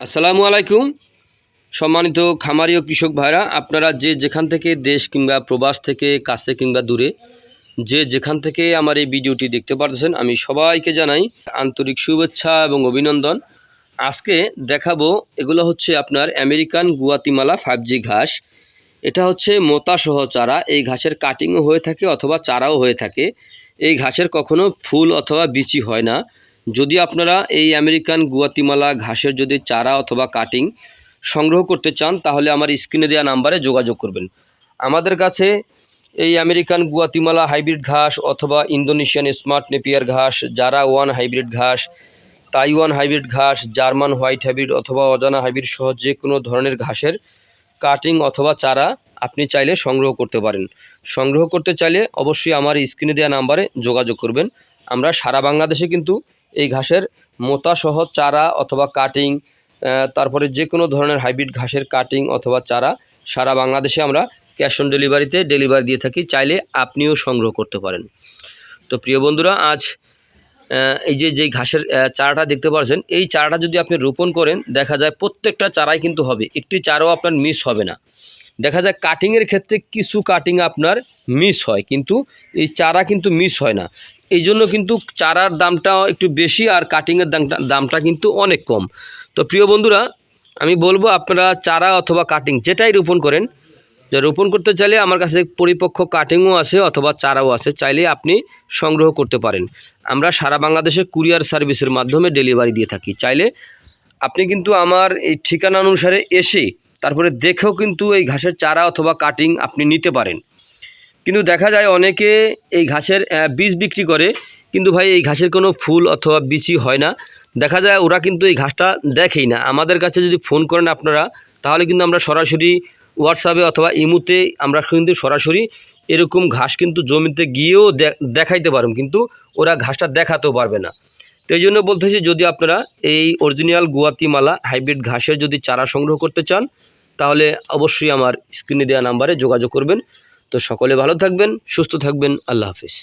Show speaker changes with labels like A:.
A: আসসালামু আলাইকুম। সম্মানিত খামারি ও কৃষক ভাইরা, আপনারা যে যেখান থেকে দেশ কিংবা প্রবাস থেকে কাছে কিংবা দূরে যে যেখান থেকে আমার এই ভিডিওটি দেখতে পারতেছেন, আমি সবাইকে জানাই আন্তরিক শুভেচ্ছা এবং অভিনন্দন। আজকে দেখাবো এগুলো হচ্ছে আপনার আমেরিকান গুয়াতিমালা 5G ঘাস। এটা হচ্ছে মোতাসহ চারা। এই ঘাসের কাটিংও হয়ে থাকে অথবা চারাও হয়ে থাকে। এই ঘাসের কখনো ফুল অথবা বিচি হয় না। যদি আপনারা এই আমেরিকান গুয়াতিমালা ঘাসের যদি চারা অথবা কাটিং সংগ্রহ করতে চান, তাহলে আমার স্ক্রিনে দেওয়া নাম্বারে যোগাযোগ করবেন। আমাদের কাছে এই আমেরিকান গুয়াতিমালা হাইব্রিড ঘাস অথবা ইন্দোনেশিয়ান স্মার্ট নেপিয়ার ঘাস, জারা ওয়ান হাইব্রিড ঘাস, তাইওয়ান হাইব্রিড ঘাস, জার্মান হোয়াইট হাইব্রিড অথবা অজানা হাইব্রিড সহ যে কোনো ধরনের ঘাসের কাটিং অথবা চারা আপনি চাইলে সংগ্রহ করতে পারেন। সংগ্রহ করতে চাইলে অবশ্যই আমার স্ক্রিনে দেওয়া নাম্বারে যোগাযোগ করবেন। আমরা সারা বাংলাদেশে কিন্তু এই ঘাসের মোতাসহ চারা অথবা কাটিং, তারপরে যে কোনো ধরনের হাইব্রিড ঘাসের কাটিং অথবা চারা সারা বাংলাদেশে আমরা ক্যাশ অন ডেলিভারিতে ডেলিভারি দিয়ে থাকি। চাইলে আপনিও সংগ্রহ করতে পারেন। তো প্রিয় বন্ধুরা, আজ এই যে ঘাসের চারাটা দেখতে পাচ্ছেন, এই চারাটা যদি আপনি রোপণ করেন, দেখা যায় প্রত্যেকটা চারাই কিন্তু হবে, একটি চারাও আপনার মিস হবে না। দেখা যায় কাটিংয়ের ক্ষেত্রে কিছু কাটিং আপনার মিস হয়, কিন্তু এই চারা কিন্তু মিস হয় না। এই জন্য কিন্তু চারার দামটা একটু বেশি আর কাটিংয়ের দামটা কিন্তু অনেক কম। তো প্রিয় বন্ধুরা, আমি বলবো আপনারা চারা অথবা কাটিং যেটাই রোপণ করেন, যে রোপণ করতে চাইলে আমার কাছে পরিপক্ক কাটিংও আছে অথবা চারাও আছে, চাইলে আপনি সংগ্রহ করতে পারেন। আমরা সারা বাংলাদেশে কুরিয়ার সার্ভিসের মাধ্যমে ডেলিভারি দিয়ে থাকি। চাইলে আপনি কিন্তু আমার এই ঠিকানা অনুসারে এসে তারপরে দেখেও কিন্তু এই ঘাসের চারা অথবা কাটিং আপনি নিতে পারেন। কিন্তু দেখা যায় অনেকে এই ঘাসের বীজ বিক্রি করে, কিন্তু ভাই এই ঘাসের কোনো ফুল অথবা বিচি হয় না। দেখা যায় ওরা কিন্তু এই ঘাসটা দেখেই না। আমাদের কাছে যদি ফোন করেন আপনারা, তাহলে কিন্তু আমরা সরাসরি হোয়াটসঅ্যাপে অথবা ইমুতে আমরা কিন্তু সরাসরি এরকম ঘাস কিন্তু জমিতে গিয়েও দেখাইতে পারব, কিন্তু ওরা ঘাসটা দেখাতেও পারবে না। তো এই জন্য বলতেছি, যদি আপনারা এই অরিজিনাল গুয়াতিমালা হাইব্রিড ঘাসের যদি চারা সংগ্রহ করতে চান, তাহলে অবশ্যই আমার স্ক্রিনে দেওয়া নাম্বারে যোগাযোগ করবেন। তো সকলে ভালো থাকবেন, সুস্থ থাকবেন। আল্লাহ হাফিজ।